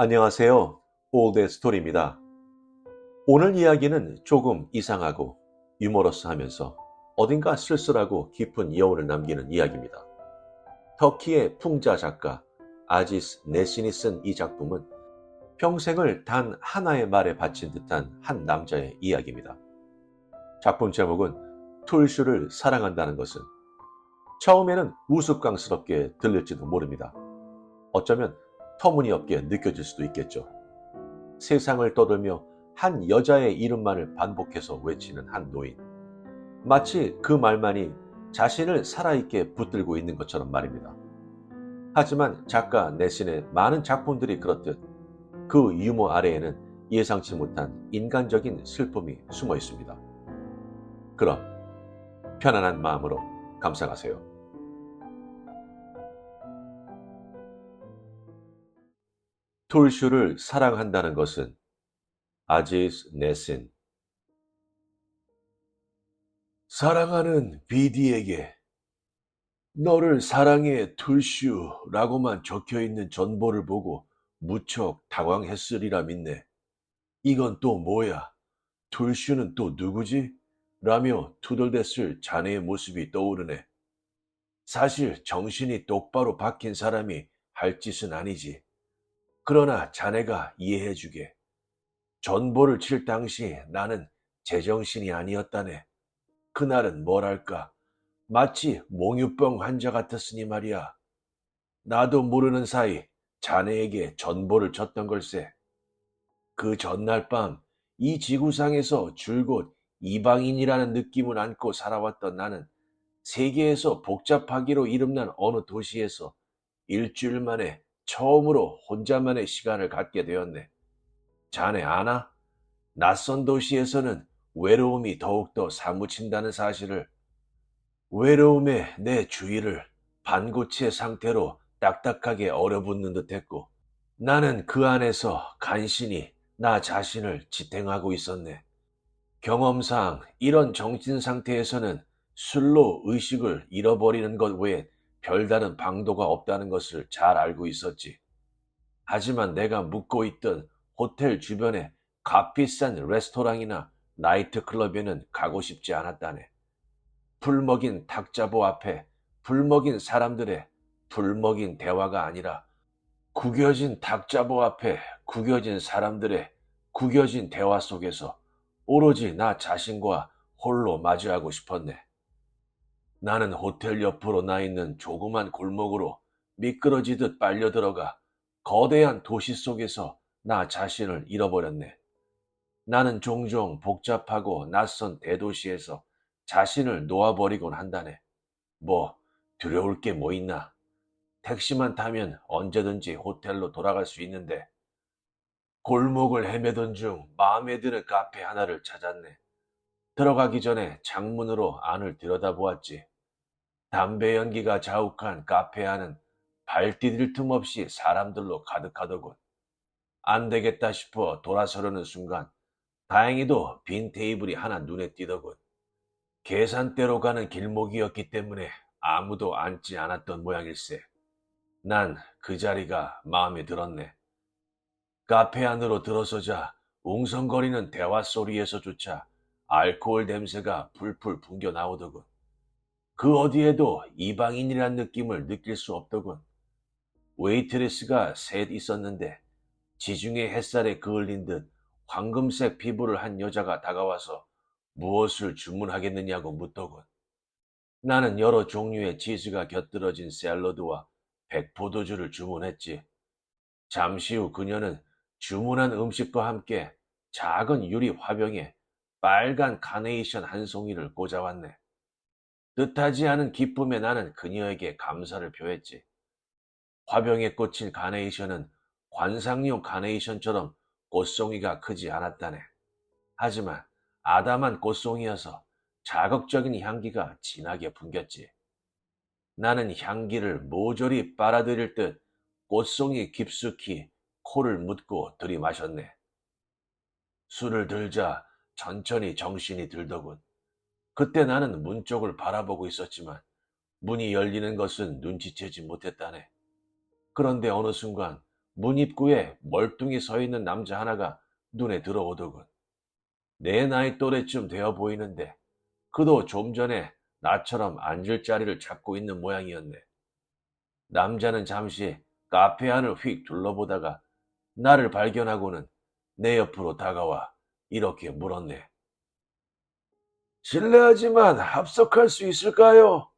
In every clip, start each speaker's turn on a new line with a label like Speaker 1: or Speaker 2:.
Speaker 1: 안녕하세요. 올드 스토리입니다. 오늘 이야기는 조금 이상하고 유머러스하면서 어딘가 쓸쓸하고 깊은 여운을 남기는 이야기입니다. 터키의 풍자 작가 아지스 네신이 쓴 이 작품은 평생을 단 하나의 말에 바친 듯한 한 남자의 이야기입니다. 작품 제목은 툴슈를 사랑한다는 것은. 처음에는 우스꽝스럽게 들릴지도 모릅니다. 어쩌면 터무니없게 느껴질 수도 있겠죠. 세상을 떠들며 한 여자의 이름만을 반복해서 외치는 한 노인. 마치 그 말만이 자신을 살아있게 붙들고 있는 것처럼 말입니다. 하지만 작가 내신의 많은 작품들이 그렇듯 그 유머 아래에는 예상치 못한 인간적인 슬픔이 숨어 있습니다. 그럼 편안한 마음으로 감상하세요. 툴슈를 사랑한다는 것은. 아지스 네신. 사랑하는 비디에게 너를 사랑해 툴슈라고만 적혀있는 전보를 보고 무척 당황했으리라 믿네. 이건 또 뭐야? 툴슈는 또 누구지? 라며 투덜댔을 자네의 모습이 떠오르네. 사실 정신이 똑바로 박힌 사람이 할 짓은 아니지. 그러나 자네가 이해해주게. 전보를 칠 당시 나는 제정신이 아니었다네. 그날은 뭐랄까 마치 몽유병 환자 같았으니 말이야. 나도 모르는 사이 자네에게 전보를 쳤던 걸세. 그 전날 밤 이 지구상에서 줄곧 이방인이라는 느낌을 안고 살아왔던 나는 세계에서 복잡하기로 이름난 어느 도시에서 일주일 만에 처음으로 혼자만의 시간을 갖게 되었네. 자네 아나? 낯선 도시에서는 외로움이 더욱더 사무친다는 사실을. 외로움에 내 주위를 반고치의 상태로 딱딱하게 얼어붙는 듯했고 나는 그 안에서 간신히 나 자신을 지탱하고 있었네. 경험상 이런 정신 상태에서는 술로 의식을 잃어버리는 것 외에 별다른 방도가 없다는 것을 잘 알고 있었지. 하지만 내가 묵고 있던 호텔 주변의 값비싼 레스토랑이나 나이트클럽에는 가고 싶지 않았다네. 불먹인 탁자보 앞에 불먹인 사람들의 불먹인 대화가 아니라 구겨진 탁자보 앞에 구겨진 사람들의 구겨진 대화 속에서 오로지 나 자신과 홀로 마주하고 싶었네. 나는 호텔 옆으로 나 있는 조그만 골목으로 미끄러지듯 빨려 들어가 거대한 도시 속에서 나 자신을 잃어버렸네. 나는 종종 복잡하고 낯선 대도시에서 자신을 놓아버리곤 한다네. 뭐 두려울 게 뭐 있나. 택시만 타면 언제든지 호텔로 돌아갈 수 있는데. 골목을 헤매던 중 마음에 드는 카페 하나를 찾았네. 들어가기 전에 창문으로 안을 들여다보았지. 담배 연기가 자욱한 카페 안은 발 디딜 틈 없이 사람들로 가득하더군. 안 되겠다 싶어 돌아서려는 순간 다행히도 빈 테이블이 하나 눈에 띄더군. 계산대로 가는 길목이었기 때문에 아무도 앉지 않았던 모양일세. 난 그 자리가 마음에 들었네. 카페 안으로 들어서자 웅성거리는 대화 소리에서조차 알코올 냄새가 풀풀 풍겨 나오더군. 그 어디에도 이방인이란 느낌을 느낄 수 없더군. 웨이트레스가 셋 있었는데 지중해 햇살에 그을린 듯 황금색 피부를 한 여자가 다가와서 무엇을 주문하겠느냐고 묻더군. 나는 여러 종류의 치즈가 곁들여진 샐러드와 백포도주를 주문했지. 잠시 후 그녀는 주문한 음식과 함께 작은 유리 화병에 빨간 카네이션 한 송이를 꽂아왔네. 뜻하지 않은 기쁨에 나는 그녀에게 감사를 표했지. 화병에 꽂힌 카네이션은 관상용 카네이션처럼 꽃송이가 크지 않았다네. 하지만 아담한 꽃송이여서 자극적인 향기가 진하게 풍겼지. 나는 향기를 모조리 빨아들일 듯 꽃송이 깊숙이 코를 묶고 들이마셨네. 술을 들자 천천히 정신이 들더군. 그때 나는 문 쪽을 바라보고 있었지만 문이 열리는 것은 눈치채지 못했다네. 그런데 어느 순간 문 입구에 멀뚱히 서 있는 남자 하나가 눈에 들어오더군. 내 나이 또래쯤 되어 보이는데 그도 좀 전에 나처럼 앉을 자리를 찾고 있는 모양이었네. 남자는 잠시 카페 안을 휙 둘러보다가 나를 발견하고는 내 옆으로 다가와 이렇게 물었네. 실례하지만 합석할 수 있을까요?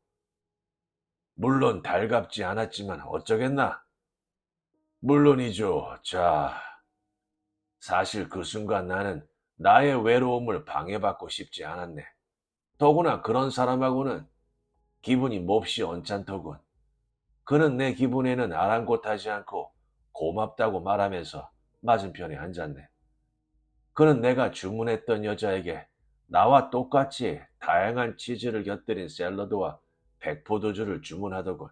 Speaker 1: 물론 달갑지 않았지만 어쩌겠나? 물론이죠. 자, 사실 그 순간 나는 나의 외로움을 방해받고 싶지 않았네. 더구나 그런 사람하고는 기분이 몹시 언짢더군. 그는 내 기분에는 아랑곳하지 않고 고맙다고 말하면서 맞은편에 앉았네. 그는 내가 주문했던 여자에게 나와 똑같이 다양한 치즈를 곁들인 샐러드와 백포도주를 주문하더군.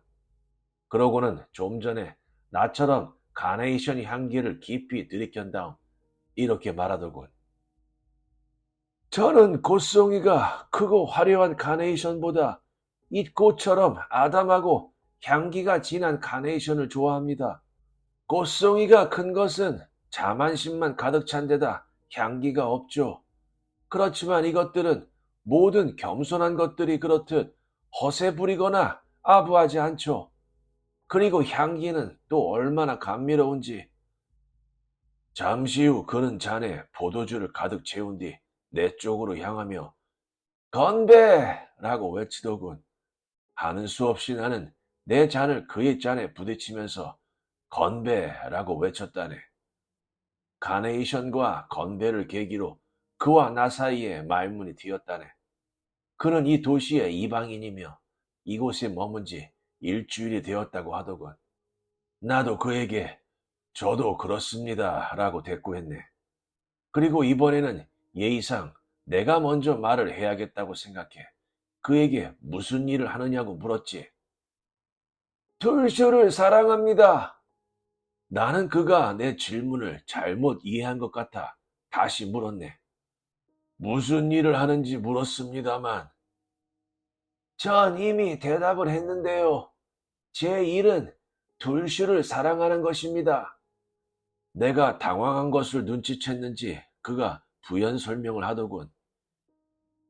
Speaker 1: 그러고는 좀 전에 나처럼 카네이션 향기를 깊이 들이켠 다음 이렇게 말하더군. 저는 꽃송이가 크고 화려한 카네이션보다 이 꽃처럼 아담하고 향기가 진한 카네이션을 좋아합니다. 꽃송이가 큰 것은 자만심만 가득 찬 데다 향기가 없죠. 그렇지만 이것들은 모든 겸손한 것들이 그렇듯 허세 부리거나 아부하지 않죠. 그리고 향기는 또 얼마나 감미로운지. 잠시 후 그는 잔에 포도주를 가득 채운 뒤 내 쪽으로 향하며 건배라고 외치더군. 하는 수 없이 나는 내 잔을 그의 잔에 부딪히면서 건배라고 외쳤다네. 카네이션과 건배를 계기로 그와 나 사이에 말문이 트였다네. 그는 이 도시의 이방인이며 이곳에 머문 지 일주일이 되었다고 하더군. 나도 그에게 저도 그렇습니다 라고 대꾸했네. 그리고 이번에는 예의상 내가 먼저 말을 해야겠다고 생각해 그에게 무슨 일을 하느냐고 물었지. 툴쇼를 사랑합니다. 나는 그가 내 질문을 잘못 이해한 것 같아 다시 물었네. 무슨 일을 하는지 물었습니다만. 전 이미 대답을 했는데요. 제 일은 툴쇼를 사랑하는 것입니다. 내가 당황한 것을 눈치챘는지 그가 부연 설명을 하더군.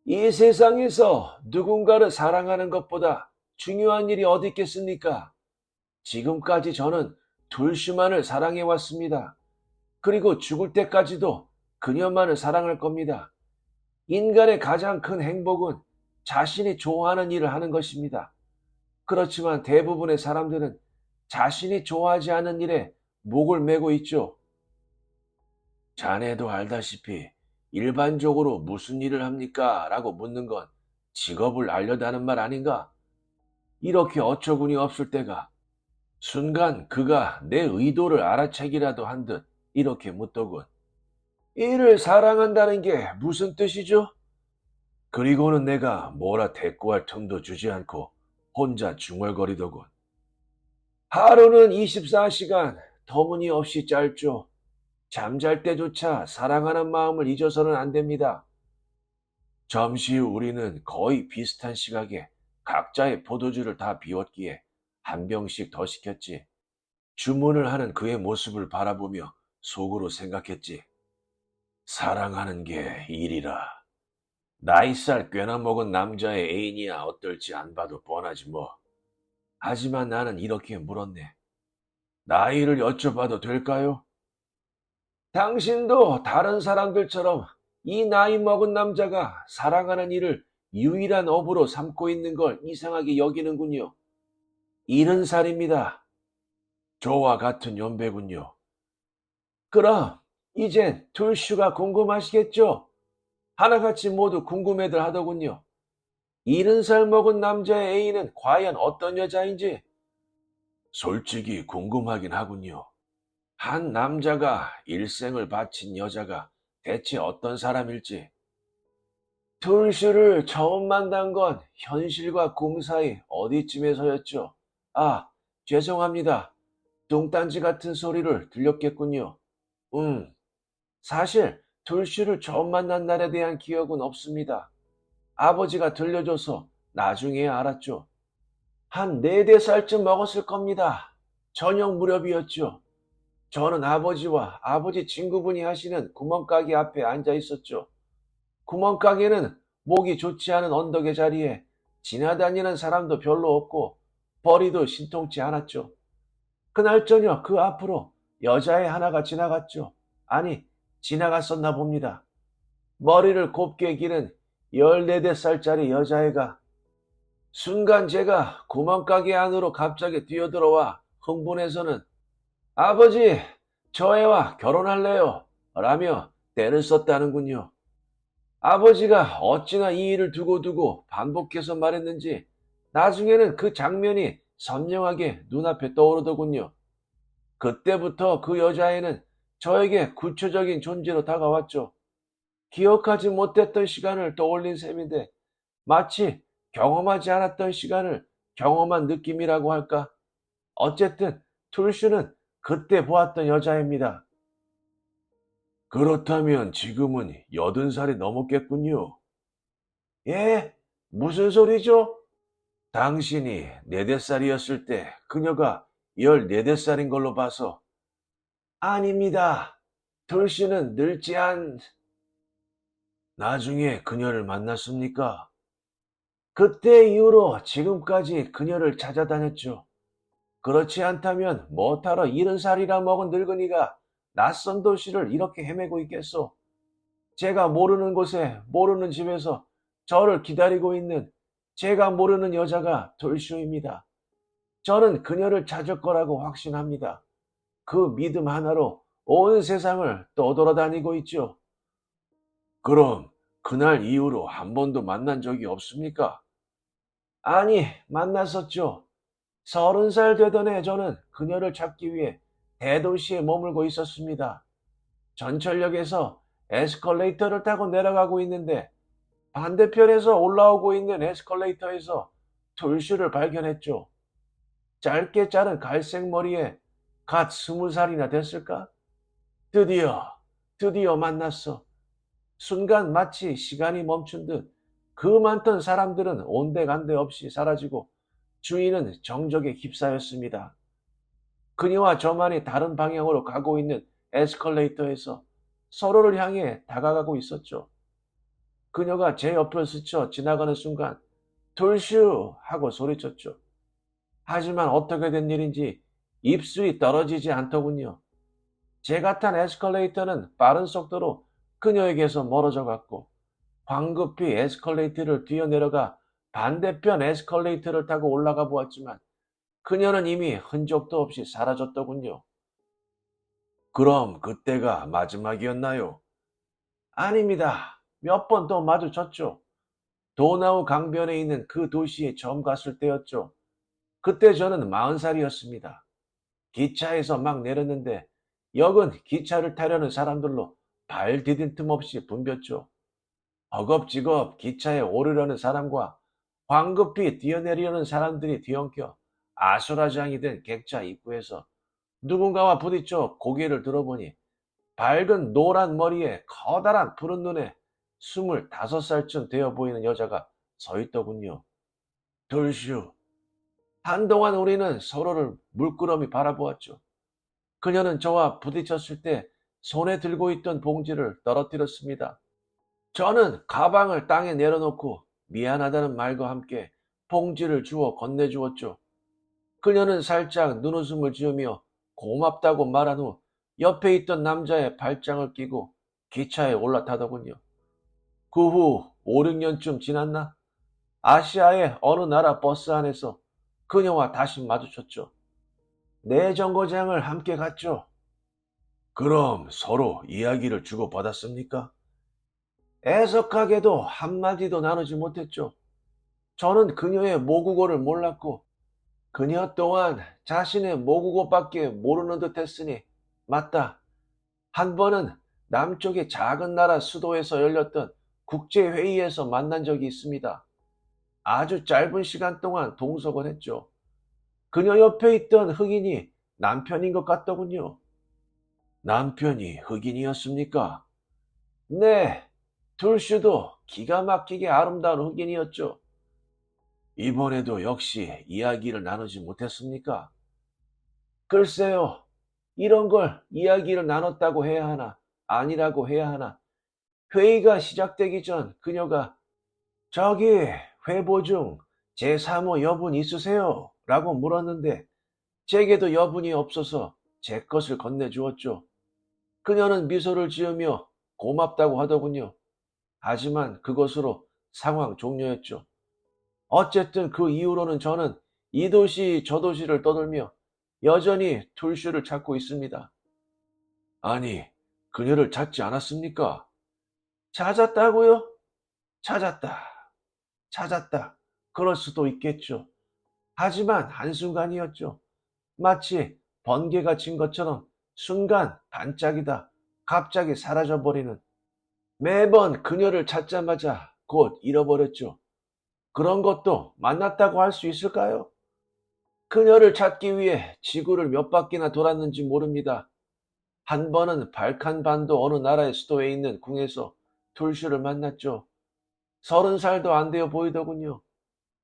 Speaker 1: 이 세상에서 누군가를 사랑하는 것보다 중요한 일이 어디 있겠습니까? 지금까지 저는 둘슈만을 사랑해왔습니다. 그리고 죽을 때까지도 그녀만을 사랑할 겁니다. 인간의 가장 큰 행복은 자신이 좋아하는 일을 하는 것입니다. 그렇지만 대부분의 사람들은 자신이 좋아하지 않는 일에 목을 매고 있죠. 자네도 알다시피 일반적으로 무슨 일을 합니까? 라고 묻는 건 직업을 알려다는 말 아닌가? 이렇게 어처구니 없을 때가 순간 그가 내 의도를 알아채기라도 한 듯 이렇게 묻더군. 일을 사랑한다는 게 무슨 뜻이죠? 그리고는 내가 뭐라 대꾸할 틈도 주지 않고 혼자 중얼거리더군. 하루는 24시간 터무니없이 짧죠. 잠잘 때조차 사랑하는 마음을 잊어서는 안 됩니다. 잠시 후 우리는 거의 비슷한 시각에 각자의 포도주를 다 비웠기에 한 병씩 더 시켰지. 주문을 하는 그의 모습을 바라보며 속으로 생각했지. 사랑하는 게 일이라. 나이살 꽤나 먹은 남자의 애인이야 어떨지 안 봐도 뻔하지 뭐. 하지만 나는 이렇게 물었네. 나이를 여쭤봐도 될까요? 당신도 다른 사람들처럼 이 나이 먹은 남자가 사랑하는 일을 유일한 업으로 삼고 있는 걸 이상하게 여기는군요. 70살입니다. 저와 같은 연배군요. 그럼 이젠 툴슈가 궁금하시겠죠? 하나같이 모두 궁금해들 하더군요. 70살 먹은 남자의 애인은 과연 어떤 여자인지 솔직히 궁금하긴 하군요. 한 남자가 일생을 바친 여자가 대체 어떤 사람일지. 툴슈를 처음 만난 건 현실과 꿈 사이 어디쯤에서였죠. 아, 죄송합니다. 뚱딴지 같은 소리를 들렸겠군요. 사실 툴슈를 처음 만난 날에 대한 기억은 없습니다. 아버지가 들려줘서 나중에야 알았죠. 한 4~5살쯤 먹었을 겁니다. 저녁 무렵이었죠. 저는 아버지와 아버지 친구분이 하시는 구멍가게 앞에 앉아 있었죠. 구멍가게는 목이 좋지 않은 언덕의 자리에 지나다니는 사람도 별로 없고 벌이도 신통치 않았죠. 그날 저녁 그 앞으로 여자애 하나가 지나갔죠. 아니, 지나갔었나 봅니다. 머리를 곱게 기른 14살짜리 여자애가. 순간 제가 구멍가게 안으로 갑자기 뛰어들어와 흥분해서는 아버지, 저 애와 결혼할래요 라며 떼를 썼다는군요. 아버지가 어찌나 이 일을 두고두고 반복해서 말했는지 나중에는 그 장면이 선명하게 눈앞에 떠오르더군요. 그때부터 그 여자애는 저에게 구체적인 존재로 다가왔죠. 기억하지 못했던 시간을 떠올린 셈인데 마치 경험하지 않았던 시간을 경험한 느낌이라고 할까? 어쨌든 툴슈는 그때 보았던 여자입니다. 그렇다면 지금은 80살이 넘었겠군요. 예? 무슨 소리죠? 당신이 4살이었을 때 그녀가 14살인 걸로 봐서. 아닙니다. 툴슈는 늙지 않... 나중에 그녀를 만났습니까? 그때 이후로 지금까지 그녀를 찾아다녔죠. 그렇지 않다면 못하러 70살이나 먹은 늙은이가 낯선 도시를 이렇게 헤매고 있겠소. 제가 모르는 곳에 모르는 집에서 저를 기다리고 있는 제가 모르는 여자가 돌쇼입니다. 저는 그녀를 찾을 거라고 확신합니다. 그 믿음 하나로 온 세상을 떠돌아다니고 있죠. 그럼 그날 이후로 한 번도 만난 적이 없습니까? 아니, 만났었죠. 30살 되던 해 저는 그녀를 찾기 위해 대도시에 머물고 있었습니다. 전철역에서 에스컬레이터를 타고 내려가고 있는데 반대편에서 올라오고 있는 에스컬레이터에서 툴슈를 발견했죠. 짧게 자른 갈색 머리에 갓 20살이나 됐을까? 드디어 만났어. 순간 마치 시간이 멈춘 듯 그 많던 사람들은 온데간데 없이 사라지고 주인은 정적에 휩싸였습니다. 그녀와 저만이 다른 방향으로 가고 있는 에스컬레이터에서 서로를 향해 다가가고 있었죠. 그녀가 제 옆을 스쳐 지나가는 순간 돌슈 하고 소리쳤죠. 하지만 어떻게 된 일인지 입술이 떨어지지 않더군요. 제가 탄 에스컬레이터는 빠른 속도로 그녀에게서 멀어져 갔고 황급히 에스컬레이터를 뛰어내려가 반대편 에스컬레이터를 타고 올라가 보았지만 그녀는 이미 흔적도 없이 사라졌더군요. 그럼 그때가 마지막이었나요? 아닙니다. 몇 번 더 마주쳤죠. 도나우 강변에 있는 그 도시에 처음 갔을 때였죠. 그때 저는 40살이었습니다. 기차에서 막 내렸는데 역은 기차를 타려는 사람들로 발 디딘 틈 없이 붐볐죠. 허겁지겁 기차에 오르려는 사람과 황급히 뛰어내리려는 사람들이 뒤엉켜 아수라장이 된 객차 입구에서 누군가와 부딪혀 고개를 들어보니 밝은 노란 머리에 커다란 푸른 눈에 25살쯤 되어 보이는 여자가 서 있더군요. 돌슈. 한동안 우리는 서로를 물끄러미 바라보았죠. 그녀는 저와 부딪혔을 때 손에 들고 있던 봉지를 떨어뜨렸습니다. 저는 가방을 땅에 내려놓고 미안하다는 말과 함께 봉지를 주워 건네주었죠. 그녀는 살짝 눈웃음을 지으며 고맙다고 말한 후 옆에 있던 남자의 발장을 끼고 기차에 올라타더군요. 그 후 5, 6년쯤 지났나? 아시아의 어느 나라 버스 안에서 그녀와 다시 마주쳤죠. 내 정거장을 함께 갔죠. 그럼 서로 이야기를 주고받았습니까? 애석하게도 한마디도 나누지 못했죠. 저는 그녀의 모국어를 몰랐고 그녀 또한 자신의 모국어밖에 모르는 듯 했으니 맞다. 한 번은 남쪽의 작은 나라 수도에서 열렸던 국제회의에서 만난 적이 있습니다. 아주 짧은 시간 동안 동석을 했죠. 그녀 옆에 있던 흑인이 남편인 것 같더군요. 남편이 흑인이었습니까? 네, 둘슈도 기가 막히게 아름다운 흑인이었죠. 이번에도 역시 이야기를 나누지 못했습니까? 글쎄요, 이런 걸 이야기를 나눴다고 해야 하나, 아니라고 해야 하나. 회의가 시작되기 전 그녀가 저기 회보 중 제3호 여분 있으세요? 라고 물었는데 제게도 여분이 없어서 제 것을 건네주었죠. 그녀는 미소를 지으며 고맙다고 하더군요. 하지만 그것으로 상황 종료였죠. 어쨌든 그 이후로는 저는 이 도시 저 도시를 떠돌며 여전히 툴슈를 찾고 있습니다. 아니, 그녀를 찾지 않았습니까? 찾았다고요? 찾았다. 찾았다. 그럴 수도 있겠죠. 하지만 한순간이었죠. 마치 번개가 친 것처럼 순간 반짝이다 갑자기 사라져버리는. 매번 그녀를 찾자마자 곧 잃어버렸죠. 그런 것도 만났다고 할 수 있을까요? 그녀를 찾기 위해 지구를 몇 바퀴나 돌았는지 모릅니다. 한 번은 발칸반도 어느 나라의 수도에 있는 궁에서 툴슈를 만났죠. 30살도 안 되어 보이더군요.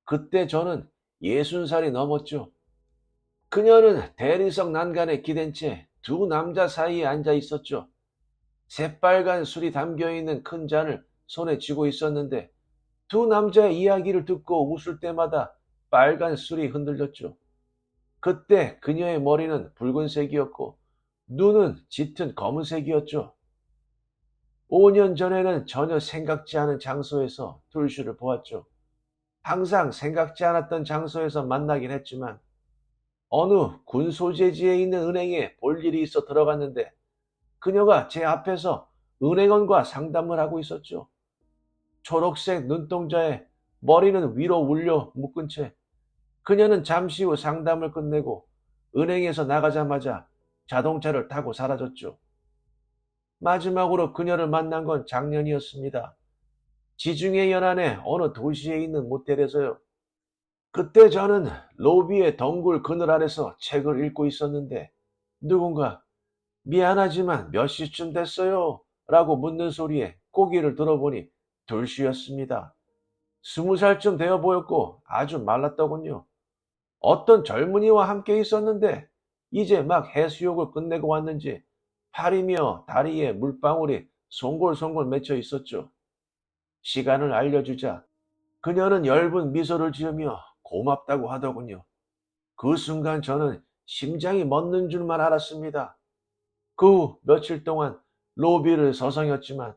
Speaker 1: 그때 저는 60살이 넘었죠. 그녀는 대리석 난간에 기댄 채 두 남자 사이에 앉아 있었죠. 새빨간 술이 담겨있는 큰 잔을 손에 쥐고 있었는데 두 남자의 이야기를 듣고 웃을 때마다 빨간 술이 흔들렸죠. 그때 그녀의 머리는 붉은색이었고 눈은 짙은 검은색이었죠. 5년 전에는 전혀 생각지 않은 장소에서 툴슈를 보았죠. 항상 생각지 않았던 장소에서 만나긴 했지만 어느 군 소재지에 있는 은행에 볼 일이 있어 들어갔는데 그녀가 제 앞에서 은행원과 상담을 하고 있었죠. 초록색 눈동자에 머리는 위로 올려 묶은 채 그녀는 잠시 후 상담을 끝내고 은행에서 나가자마자 자동차를 타고 사라졌죠. 마지막으로 그녀를 만난 건 작년이었습니다. 지중해 연안의 어느 도시에 있는 모텔에서요. 그때 저는 로비의 덩굴 그늘 아래서 책을 읽고 있었는데 누군가 미안하지만 몇 시쯤 됐어요? 라고 묻는 소리에 고개를 들어보니 돌씨였습니다. 20살쯤 되어 보였고 아주 말랐더군요. 어떤 젊은이와 함께 있었는데 이제 막 해수욕을 끝내고 왔는지 팔이며 다리에 물방울이 송골송골 맺혀 있었죠. 시간을 알려주자 그녀는 엷은 미소를 지으며 고맙다고 하더군요. 그 순간 저는 심장이 멎는 줄만 알았습니다. 그 후 며칠 동안 로비를 서성였지만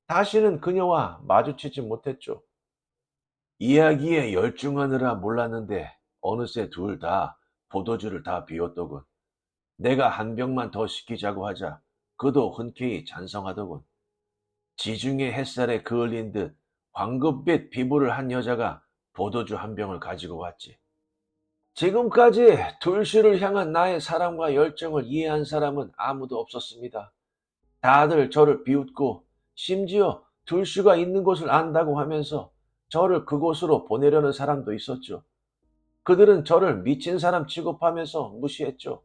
Speaker 1: 다시는 그녀와 마주치지 못했죠. 이야기에 열중하느라 몰랐는데 어느새 둘 다 포도주를 다 비웠더군. 내가 한 병만 더 시키자고 하자 그도 흔쾌히 찬성하더군. 지중해 햇살에 그을린 듯 황급빛 피부를 한 여자가 포도주 한 병을 가지고 왔지. 지금까지 둘씨를 향한 나의 사랑과 열정을 이해한 사람은 아무도 없었습니다. 다들 저를 비웃고 심지어 둘씨가 있는 곳을 안다고 하면서 저를 그곳으로 보내려는 사람도 있었죠. 그들은 저를 미친 사람 취급하면서 무시했죠.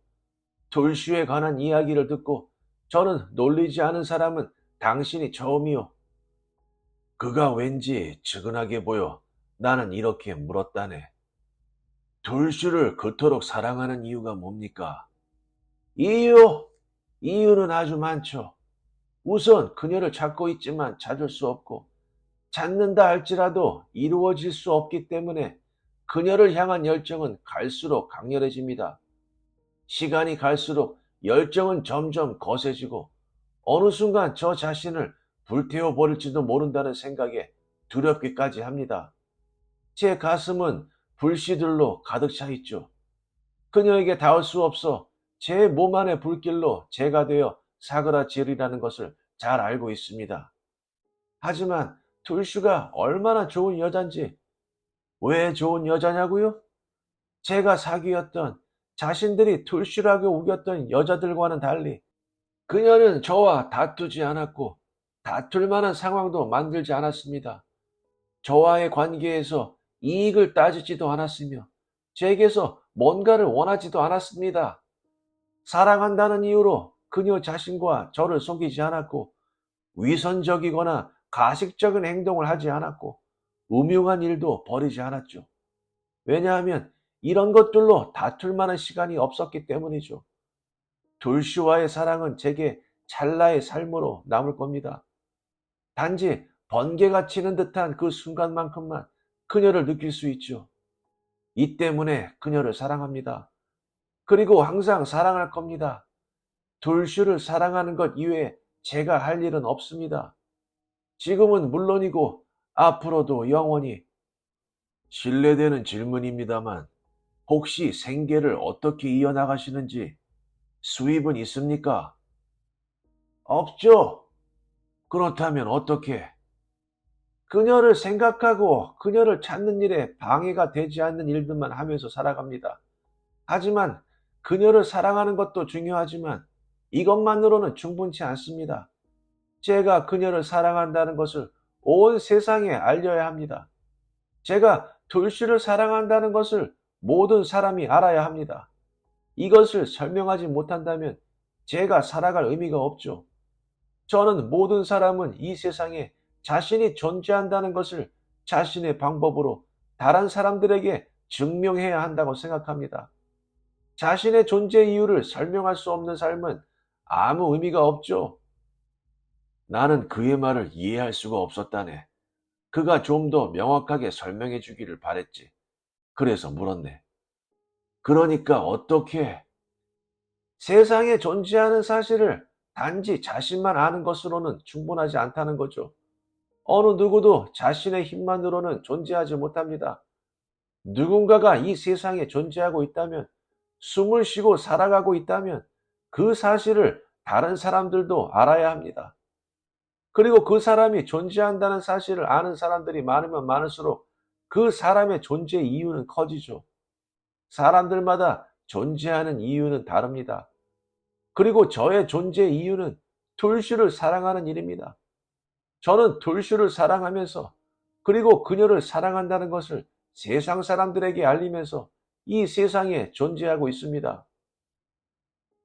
Speaker 1: 둘씨에 관한 이야기를 듣고 저는 놀리지 않은 사람은 당신이 처음이요. 그가 왠지 측은하게 보여 나는 이렇게 물었다네. 둘씨를 그토록 사랑하는 이유가 뭡니까? 이유? 이유는 아주 많죠. 우선 그녀를 찾고 있지만 찾을 수 없고 찾는다 할지라도 이루어질 수 없기 때문에 그녀를 향한 열정은 갈수록 강렬해집니다. 시간이 갈수록 열정은 점점 거세지고 어느 순간 저 자신을 불태워버릴지도 모른다는 생각에 두렵기까지 합니다. 제 가슴은 불씨들로 가득 차 있죠. 그녀에게 닿을 수 없어 제 몸 안의 불길로 제가 되어 사그라지리라는 것을 잘 알고 있습니다. 하지만 둘슈가 얼마나 좋은 여잔지, 왜 좋은 여자냐고요? 제가 사귀었던 자신들이 둘슈라고 우겼던 여자들과는 달리 그녀는 저와 다투지 않았고 다툴 만한 상황도 만들지 않았습니다. 저와의 관계에서 이익을 따지지도 않았으며 제게서 뭔가를 원하지도 않았습니다. 사랑한다는 이유로 그녀 자신과 저를 속이지 않았고 위선적이거나 가식적인 행동을 하지 않았고 음흉한 일도 벌이지 않았죠. 왜냐하면 이런 것들로 다툴 만한 시간이 없었기 때문이죠. 돌슈와의 사랑은 제게 찰나의 삶으로 남을 겁니다. 단지 번개가 치는 듯한 그 순간만큼만 그녀를 느낄 수 있죠. 이 때문에 그녀를 사랑합니다. 그리고 항상 사랑할 겁니다. 돌슈를 사랑하는 것 이외에 제가 할 일은 없습니다. 지금은 물론이고 앞으로도 영원히. 신뢰되는 질문입니다만 혹시 생계를 어떻게 이어나가시는지 수입은 있습니까? 없죠. 그렇다면 어떻게? 그녀를 생각하고 그녀를 찾는 일에 방해가 되지 않는 일들만 하면서 살아갑니다. 하지만 그녀를 사랑하는 것도 중요하지만 이것만으로는 충분치 않습니다. 제가 그녀를 사랑한다는 것을 온 세상에 알려야 합니다. 제가 돌씨를 사랑한다는 것을 모든 사람이 알아야 합니다. 이것을 설명하지 못한다면 제가 살아갈 의미가 없죠. 저는 모든 사람은 이 세상에 자신이 존재한다는 것을 자신의 방법으로 다른 사람들에게 증명해야 한다고 생각합니다. 자신의 존재 이유를 설명할 수 없는 삶은 아무 의미가 없죠. 나는 그의 말을 이해할 수가 없었다네. 그가 좀 더 명확하게 설명해 주기를 바랬지. 그래서 물었네. 그러니까 어떻게? 세상에 존재하는 사실을 단지 자신만 아는 것으로는 충분하지 않다는 거죠. 어느 누구도 자신의 힘만으로는 존재하지 못합니다. 누군가가 이 세상에 존재하고 있다면, 숨을 쉬고 살아가고 있다면 그 사실을 다른 사람들도 알아야 합니다. 그리고 그 사람이 존재한다는 사실을 아는 사람들이 많으면 많을수록 그 사람의 존재 이유는 커지죠. 사람들마다 존재하는 이유는 다릅니다. 그리고 저의 존재 이유는 툴슈를 사랑하는 일입니다. 저는 툴슈를 사랑하면서 그리고 그녀를 사랑한다는 것을 세상 사람들에게 알리면서 이 세상에 존재하고 있습니다.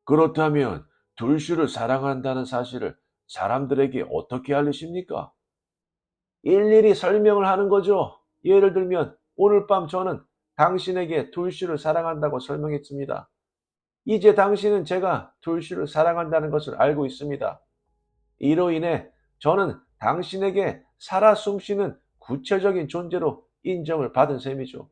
Speaker 1: 그렇다면 툴슈를 사랑한다는 사실을 사람들에게 어떻게 알리십니까? 일일이 설명을 하는 거죠. 예를 들면 오늘 밤 저는 당신에게 툴슈를 사랑한다고 설명했습니다. 이제 당신은 제가 툴슈를 사랑한다는 것을 알고 있습니다. 이로 인해 저는 당신에게 살아 숨쉬는 구체적인 존재로 인정을 받은 셈이죠.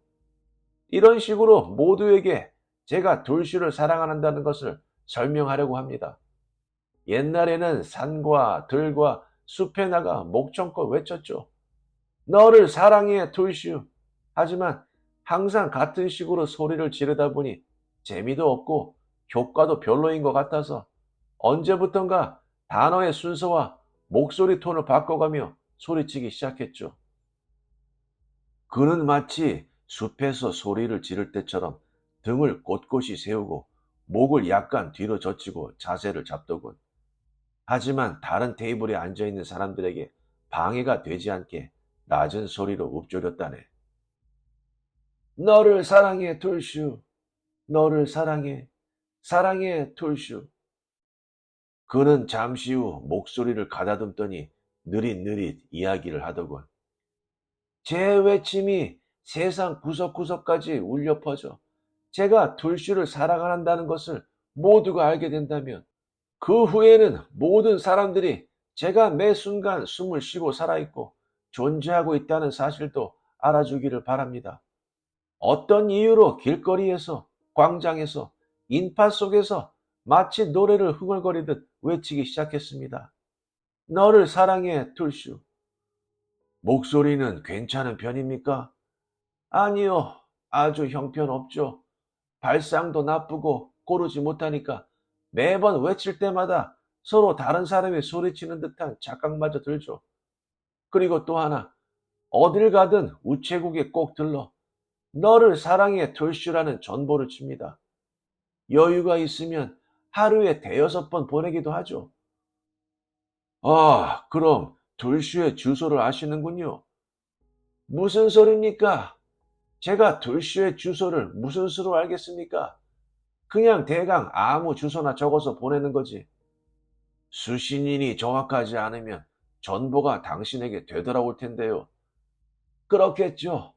Speaker 1: 이런 식으로 모두에게 제가 툴슈를 사랑한다는 것을 설명하려고 합니다. 옛날에는 산과 들과 숲에 나가 목청껏 외쳤죠. 너를 사랑해 툴슈. 하지만 항상 같은 식으로 소리를 지르다 보니 재미도 없고 효과도 별로인 것 같아서 언제부턴가 단어의 순서와 목소리 톤을 바꿔가며 소리치기 시작했죠. 그는 마치 숲에서 소리를 지를 때처럼 등을 꼿꼿이 세우고 목을 약간 뒤로 젖히고 자세를 잡더군. 하지만 다른 테이블에 앉아있는 사람들에게 방해가 되지 않게 낮은 소리로 읊조렸다네. 너를 사랑해 툴슈. 너를 사랑해. 사랑해 툴슈. 그는 잠시 후 목소리를 가다듬더니 느릿느릿 이야기를 하더군. 제 외침이 세상 구석구석까지 울려 퍼져 제가 툴슈를 사랑한다는 것을 모두가 알게 된다면 그 후에는 모든 사람들이 제가 매 순간 숨을 쉬고 살아있고 존재하고 있다는 사실도 알아주기를 바랍니다. 어떤 이유로 길거리에서, 광장에서, 인파 속에서 마치 노래를 흥얼거리듯 외치기 시작했습니다. 너를 사랑해, 툴슈. 목소리는 괜찮은 편입니까? 아니요, 아주 형편없죠. 발상도 나쁘고 고르지 못하니까 매번 외칠 때마다 서로 다른 사람이 소리치는 듯한 착각마저 들죠. 그리고 또 하나, 어딜 가든 우체국에 꼭 들러 너를 사랑해 툴슈라는 전보를 칩니다. 여유가 있으면 하루에 대여섯 번 보내기도 하죠. 아, 그럼 툴슈의 주소를 아시는군요. 무슨 소리입니까? 제가 툴슈의 주소를 무슨 수로 알겠습니까? 그냥 대강 아무 주소나 적어서 보내는 거지. 수신인이 정확하지 않으면 전보가 당신에게 되돌아올 텐데요. 그렇겠죠.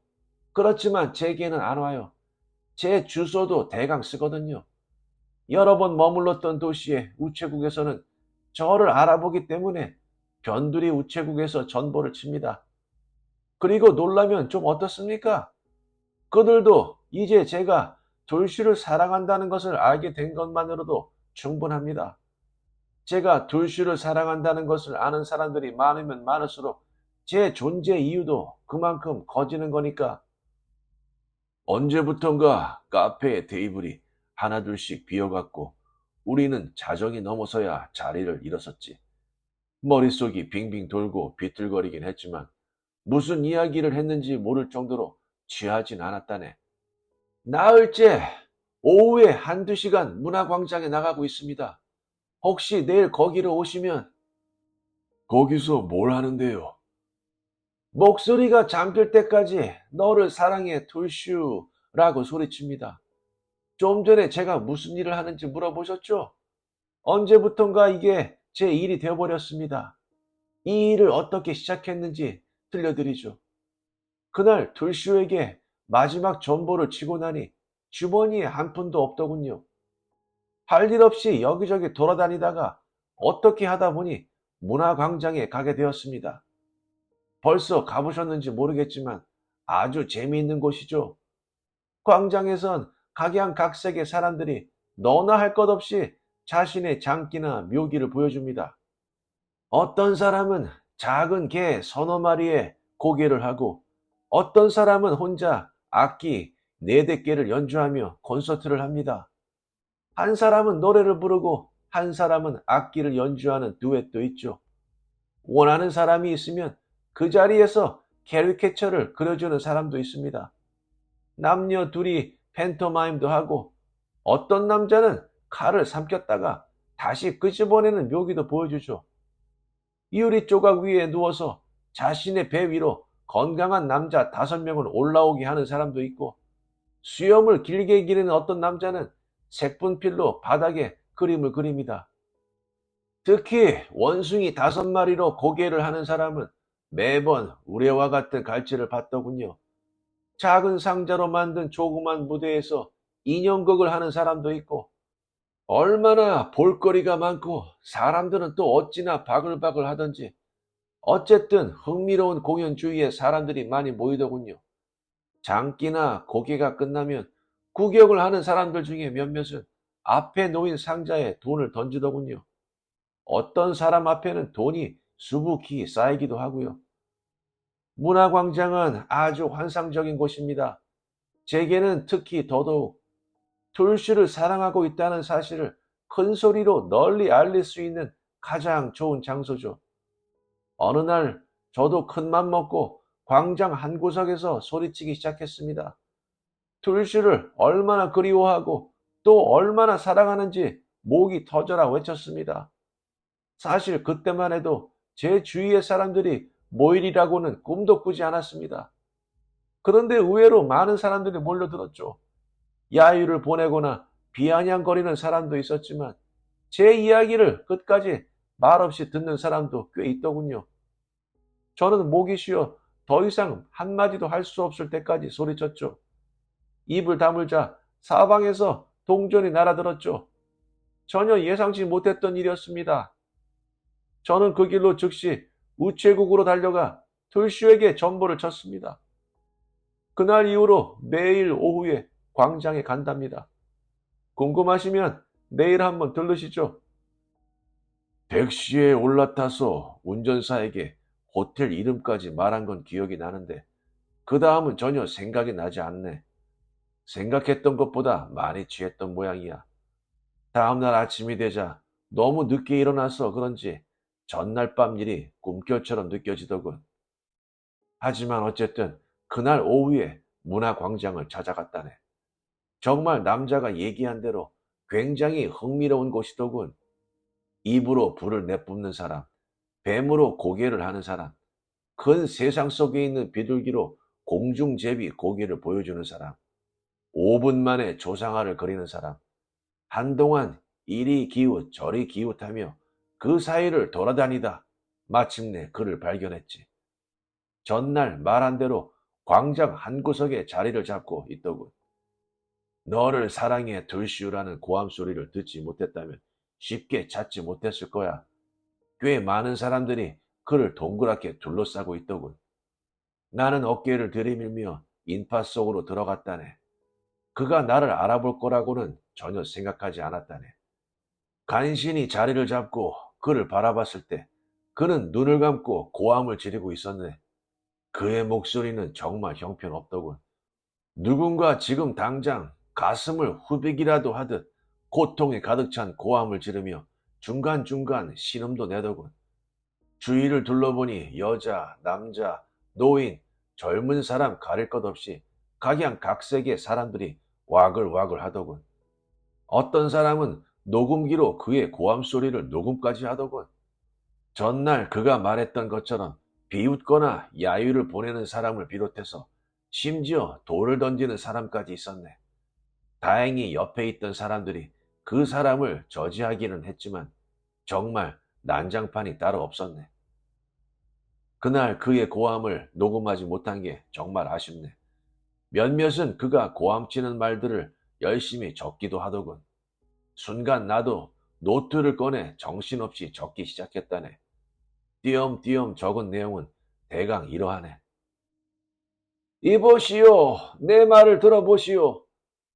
Speaker 1: 그렇지만 제게는 안 와요. 제 주소도 대강 쓰거든요. 여러 번 머물렀던 도시의 우체국에서는 저를 알아보기 때문에 변두리 우체국에서 전보를 칩니다. 그리고 놀라면 좀 어떻습니까? 그들도 이제 제가 돌슈를 사랑한다는 것을 알게 된 것만으로도 충분합니다. 제가 돌슈를 사랑한다는 것을 아는 사람들이 많으면 많을수록 제 존재 이유도 그만큼 커지는 거니까. 언제부턴가 카페의 테이블이 하나둘씩 비어갔고 우리는 자정이 넘어서야 자리를 일어섰지. 머릿속이 빙빙 돌고 비틀거리긴 했지만 무슨 이야기를 했는지 모를 정도로 취하진 않았다네. 나흘째 오후에 한두 시간 문화광장에 나가고 있습니다. 혹시 내일 거기로 오시면. 거기서 뭘 하는데요? 목소리가 잠들 때까지 너를 사랑해 돌슈라고 소리칩니다. 좀 전에 제가 무슨 일을 하는지 물어보셨죠? 언제부턴가 이게 제 일이 되어버렸습니다. 이 일을 어떻게 시작했는지 들려드리죠. 그날 돌슈에게 마지막 전보를 치고 나니 주머니에 한 푼도 없더군요. 할 일 없이 여기저기 돌아다니다가 어떻게 하다 보니 문화광장에 가게 되었습니다. 벌써 가보셨는지 모르겠지만 아주 재미있는 곳이죠. 광장에선 각양각색의 사람들이 너나 할 것 없이 자신의 장기나 묘기를 보여줍니다. 어떤 사람은 작은 개 서너 마리에 고개를 하고 어떤 사람은 혼자 악기 4-5개를 연주하며 콘서트를 합니다. 한 사람은 노래를 부르고 한 사람은 악기를 연주하는 듀엣도 있죠. 원하는 사람이 있으면 그 자리에서 캐리케처를 그려주는 사람도 있습니다. 남녀 둘이 팬토마임도 하고 어떤 남자는 칼을 삼켰다가 다시 끄집어내는 묘기도 보여주죠. 이유리 조각 위에 누워서 자신의 배 위로 건강한 남자 5명을 올라오게 하는 사람도 있고 수염을 길게 기르는 어떤 남자는 색분필로 바닥에 그림을 그립니다. 특히 원숭이 5마리로 고개를 하는 사람은 매번 우레와 같은 갈채를 받더군요. 작은 상자로 만든 조그만 무대에서 인형극을 하는 사람도 있고 얼마나 볼거리가 많고 사람들은 또 어찌나 바글바글 하던지 어쨌든 흥미로운 공연 주위에 사람들이 많이 모이더군요. 장기나 고개가 끝나면 구경을 하는 사람들 중에 몇몇은 앞에 놓인 상자에 돈을 던지더군요. 어떤 사람 앞에는 돈이 수북히 쌓이기도 하고요. 문화광장은 아주 환상적인 곳입니다. 제게는 특히 더더욱 돌슈를 사랑하고 있다는 사실을 큰 소리로 널리 알릴 수 있는 가장 좋은 장소죠. 어느 날 저도 큰맘 먹고 광장 한 구석에서 소리치기 시작했습니다. 돌슈를 얼마나 그리워하고 또 얼마나 사랑하는지 목이 터져라 외쳤습니다. 사실 그때만 해도 제 주위의 사람들이 모일이라고는 꿈도 꾸지 않았습니다. 그런데 의외로 많은 사람들이 몰려들었죠. 야유를 보내거나 비아냥거리는 사람도 있었지만 제 이야기를 끝까지 말없이 듣는 사람도 꽤 있더군요. 저는 목이 쉬어 더 이상 한마디도 할 수 없을 때까지 소리쳤죠. 입을 다물자 사방에서 동전이 날아들었죠. 전혀 예상치 못했던 일이었습니다. 저는 그 길로 즉시 우체국으로 달려가 돌슈에게 전보를 쳤습니다. 그날 이후로 매일 오후에 광장에 간답니다. 궁금하시면 내일 한번 들르시죠. 택시에 올라타서 운전사에게 호텔 이름까지 말한 건 기억이 나는데 그 다음은 전혀 생각이 나지 않네. 생각했던 것보다 많이 취했던 모양이야. 다음날 아침이 되자 너무 늦게 일어나서 그런지 전날 밤 일이 꿈결처럼 느껴지더군. 하지만 어쨌든 그날 오후에 문화광장을 찾아갔다네. 정말 남자가 얘기한 대로 굉장히 흥미로운 곳이더군. 입으로 불을 내뿜는 사람, 뱀으로 고개를 하는 사람, 큰 세상 속에 있는 비둘기로 공중제비 고개를 보여주는 사람, 5분 만에 조상아를 그리는 사람, 한동안 이리 기웃 저리 기웃하며 그 사이를 돌아다니다 마침내 그를 발견했지. 전날 말한 대로 광장 한 구석에 자리를 잡고 있더군. 너를 사랑해 둘시우라는 고함 소리를 듣지 못했다면 쉽게 찾지 못했을 거야. 꽤 많은 사람들이 그를 동그랗게 둘러싸고 있더군. 나는 어깨를 들이밀며 인파 속으로 들어갔다네. 그가 나를 알아볼 거라고는 전혀 생각하지 않았다네. 간신히 자리를 잡고 그를 바라봤을 때 그는 눈을 감고 고함을 지르고 있었네. 그의 목소리는 정말 형편없더군. 누군가 지금 당장 가슴을 후비기라도 하듯 고통에 가득 찬 고함을 지르며 중간중간 신음도 내더군. 주위를 둘러보니 여자, 남자, 노인, 젊은 사람 가릴 것 없이 각양각색의 사람들이 와글와글 하더군. 어떤 사람은 녹음기로 그의 고함 소리를 녹음까지 하더군. 전날 그가 말했던 것처럼 비웃거나 야유를 보내는 사람을 비롯해서 심지어 돌을 던지는 사람까지 있었네. 다행히 옆에 있던 사람들이 그 사람을 저지하기는 했지만 정말 난장판이 따로 없었네. 그날 그의 고함을 녹음하지 못한 게 정말 아쉽네. 몇몇은 그가 고함치는 말들을 열심히 적기도 하더군. 순간 나도 노트를 꺼내 정신없이 적기 시작했다네. 띄엄띄엄 적은 내용은 대강 이러하네. 이보시오, 내 말을 들어보시오.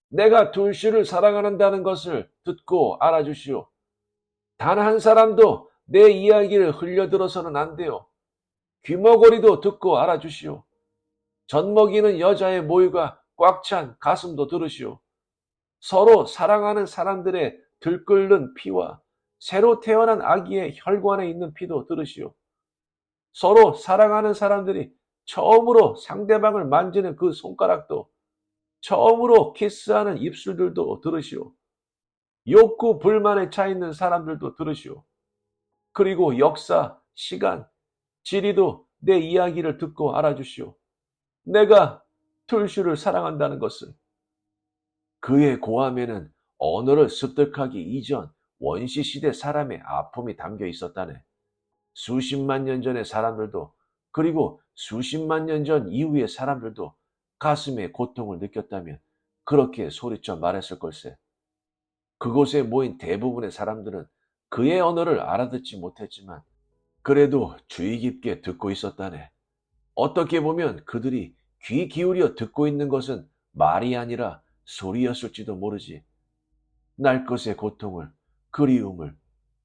Speaker 1: 내가 둘씨를 사랑한다는 것을 듣고 알아주시오. 단 한 사람도 내 이야기를 흘려들어서는 안 돼요. 귀머거리도 듣고 알아주시오. 젖먹이는 여자의 모유가 꽉 찬 가슴도 들으시오. 서로 사랑하는 사람들의 들끓는 피와 새로 태어난 아기의 혈관에 있는 피도 들으시오. 서로 사랑하는 사람들이 처음으로 상대방을 만지는 그 손가락도, 처음으로 키스하는 입술들도 들으시오. 욕구 불만에 차 있는 사람들도 들으시오. 그리고 역사, 시간, 지리도 내 이야기를 듣고 알아주시오. 내가 툴슈를 사랑한다는 것을. 그의 고함에는 언어를 습득하기 이전 원시시대 사람의 아픔이 담겨 있었다네. 수십만 년 전의 사람들도, 그리고 수십만 년 전 이후의 사람들도 가슴의 고통을 느꼈다면 그렇게 소리쳐 말했을 걸세. 그곳에 모인 대부분의 사람들은 그의 언어를 알아듣지 못했지만 그래도 주의 깊게 듣고 있었다네. 어떻게 보면 그들이 귀 기울여 듣고 있는 것은 말이 아니라 소리였을지도 모르지. 날 것의 고통을, 그리움을,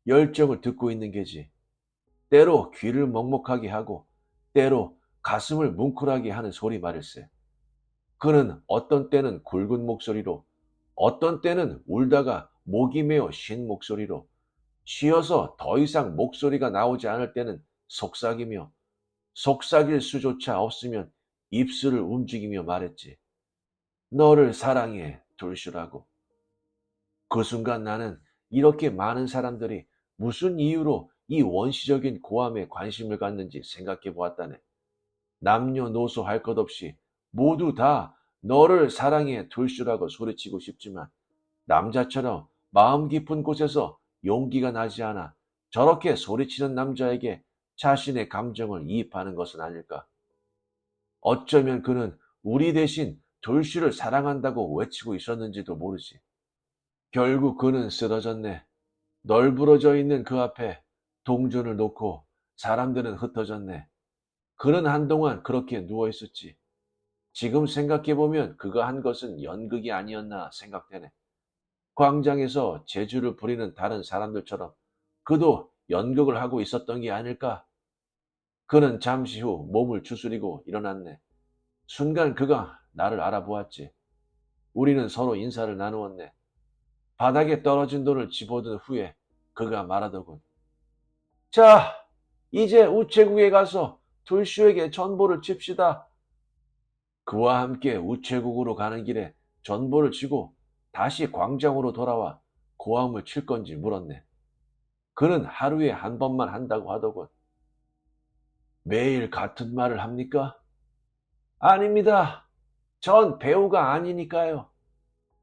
Speaker 1: 열정을 듣고 있는 게지. 때로 귀를 먹먹하게 하고 때로 가슴을 뭉클하게 하는 소리 말일세. 그는 어떤 때는 굵은 목소리로, 어떤 때는 울다가 목이 메어 쉰 목소리로, 쉬어서 더 이상 목소리가 나오지 않을 때는 속삭이며, 속삭일 수조차 없으면 입술을 움직이며 말했지. 너를 사랑해, 둘슈라고. 그 순간 나는 이렇게 많은 사람들이 무슨 이유로 이 원시적인 고함에 관심을 갖는지 생각해 보았다네. 남녀노소 할 것 없이 모두 다 너를 사랑해 둘슈라고 소리치고 싶지만 남자처럼 마음 깊은 곳에서 용기가 나지 않아 저렇게 소리치는 남자에게 자신의 감정을 이입하는 것은 아닐까. 어쩌면 그는 우리 대신 둘슈를 사랑한다고 외치고 있었는지도 모르지. 결국 그는 쓰러졌네. 널브러져 있는 그 앞에 동전을 놓고 사람들은 흩어졌네. 그는 한동안 그렇게 누워 있었지. 지금 생각해보면 그가 한 것은 연극이 아니었나 생각되네. 광장에서 재주를 부리는 다른 사람들처럼 그도 연극을 하고 있었던 게 아닐까? 그는 잠시 후 몸을 추스리고 일어났네. 순간 그가 나를 알아보았지. 우리는 서로 인사를 나누었네. 바닥에 떨어진 돈을 집어든 후에 그가 말하더군. 자, 이제 우체국에 가서 둘슈에게 전보를 칩시다. 그와 함께 우체국으로 가는 길에 전보를 치고 다시 광장으로 돌아와 고함을 칠 건지 물었네. 그는 하루에 한 번만 한다고 하더군. 매일 같은 말을 합니까? 아닙니다. 전 배우가 아니니까요.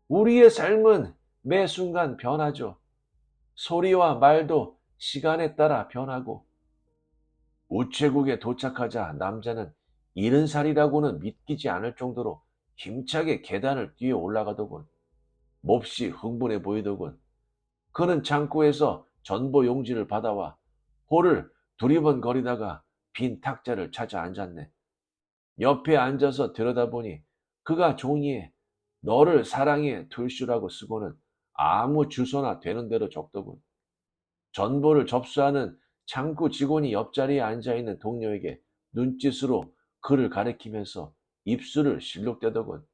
Speaker 1: 우리의 삶은 매 순간 변하죠. 소리와 말도 시간에 따라 변하고. 우체국에 도착하자 남자는 70살이라고는 믿기지 않을 정도로 힘차게 계단을 뛰어 올라가더군. 몹시 흥분해 보이더군. 그는 창고에서 전보 용지를 받아와 홀을 두리번거리다가 빈 탁자를 찾아 앉았네. 옆에 앉아서 들여다보니 그가 종이에 너를 사랑해 툴슈라고 쓰고는 아무 주소나 되는 대로 적더군. 전보를 접수하는 창구 직원이 옆자리에 앉아있는 동료에게 눈짓으로 그를 가리키면서 입술을 실룩대더군.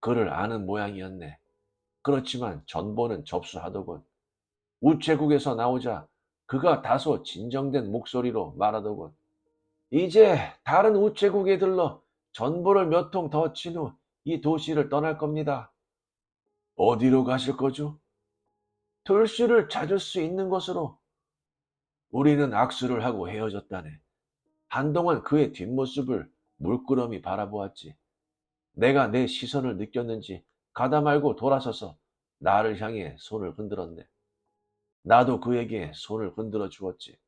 Speaker 1: 그를 아는 모양이었네. 그렇지만 전보는 접수하더군. 우체국에서 나오자 그가 다소 진정된 목소리로 말하더군. 이제 다른 우체국에 들러 전보를 몇 통 더 친 후 이 도시를 떠날 겁니다. 어디로 가실 거죠? 툴씨를 찾을 수 있는 곳으로. 우리는 악수를 하고 헤어졌다네. 한동안 그의 뒷모습을 물끄러미 바라보았지. 내가 내 시선을 느꼈는지 가다 말고 돌아서서 나를 향해 손을 흔들었네. 나도 그에게 손을 흔들어 주었지.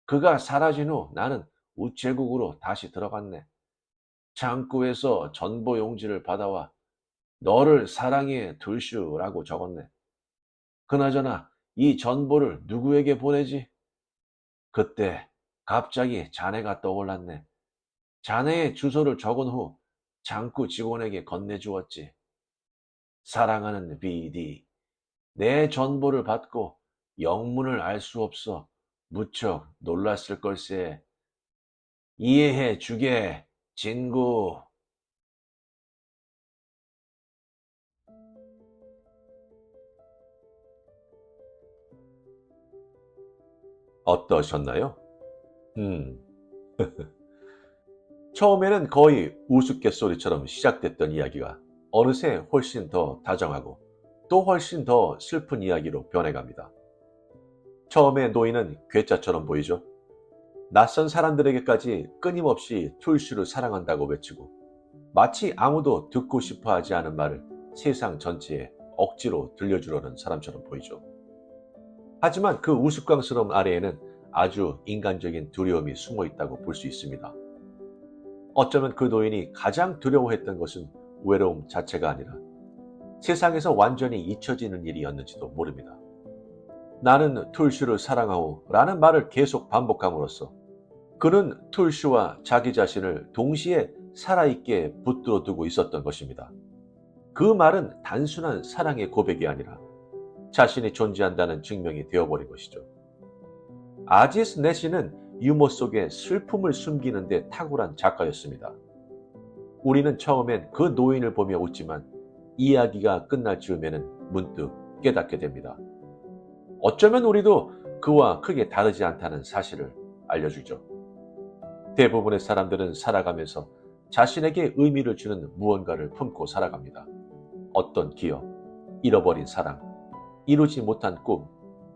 Speaker 1: 그가 사라진 후 나는 우체국으로 다시 들어갔네. 창구에서 전보 용지를 받아와 너를 사랑해 둘슈라고 적었네. 그나저나 이 전보를 누구에게 보내지? 그때 갑자기 자네가 떠올랐네. 자네의 주소를 적은 후 창구 직원에게 건네주었지. 사랑하는 BD, 내 전보를 받고 영문을 알 수 없어 무척 놀랐을 걸세. 이해해 주게, 진구. 어떠셨나요? 음, 처음에는 거의 우스갯소리처럼 시작됐던 이야기가 어느새 훨씬 더 다정하고 또 훨씬 더 슬픈 이야기로 변해갑니다. 처음에 노인은 괴짜처럼 보이죠. 낯선 사람들에게까지 끊임없이 툴슈를 사랑한다고 외치고 마치 아무도 듣고 싶어 하지 않은 말을 세상 전체에 억지로 들려주려는 사람처럼 보이죠. 하지만 그 우스꽝스러움 아래에는 아주 인간적인 두려움이 숨어 있다고 볼 수 있습니다. 어쩌면 그 노인이 가장 두려워했던 것은 외로움 자체가 아니라 세상에서 완전히 잊혀지는 일이었는지도 모릅니다. 나는 툴슈를 사랑하오 라는 말을 계속 반복함으로써 그는 툴슈와 자기 자신을 동시에 살아있게 붙들어 두고 있었던 것입니다. 그 말은 단순한 사랑의 고백이 아니라 자신이 존재한다는 증명이 되어버린 것이죠. 아지스 내시는 유머 속에 슬픔을 숨기는 데 탁월한 작가였습니다. 우리는 처음엔 그 노인을 보며 웃지만 이야기가 끝날 즈음에는 문득 깨닫게 됩니다. 어쩌면 우리도 그와 크게 다르지 않다는 사실을 알려주죠. 대부분의 사람들은 살아가면서 자신에게 의미를 주는 무언가를 품고 살아갑니다. 어떤 기억, 잃어버린 사랑, 이루지 못한 꿈,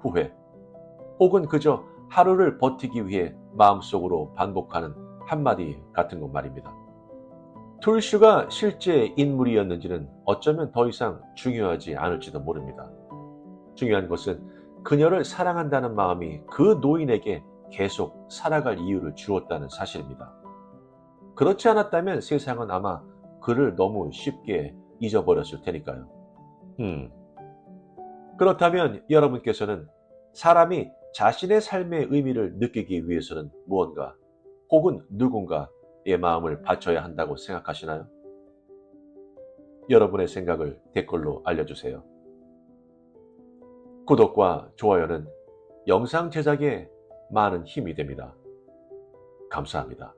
Speaker 1: 후회, 혹은 그저 하루를 버티기 위해 마음속으로 반복하는 한마디 같은 것 말입니다. 툴슈가 실제 인물이었는지는 어쩌면 더 이상 중요하지 않을지도 모릅니다. 중요한 것은 그녀를 사랑한다는 마음이 그 노인에게 계속 살아갈 이유를 주었다는 사실입니다. 그렇지 않았다면 세상은 아마 그를 너무 쉽게 잊어버렸을 테니까요. 그렇다면 여러분께서는 사람이 자신의 삶의 의미를 느끼기 위해서는 무언가 혹은 누군가의 마음을 바쳐야 한다고 생각하시나요? 여러분의 생각을 댓글로 알려주세요. 구독과 좋아요는 영상 제작에 많은 힘이 됩니다. 감사합니다.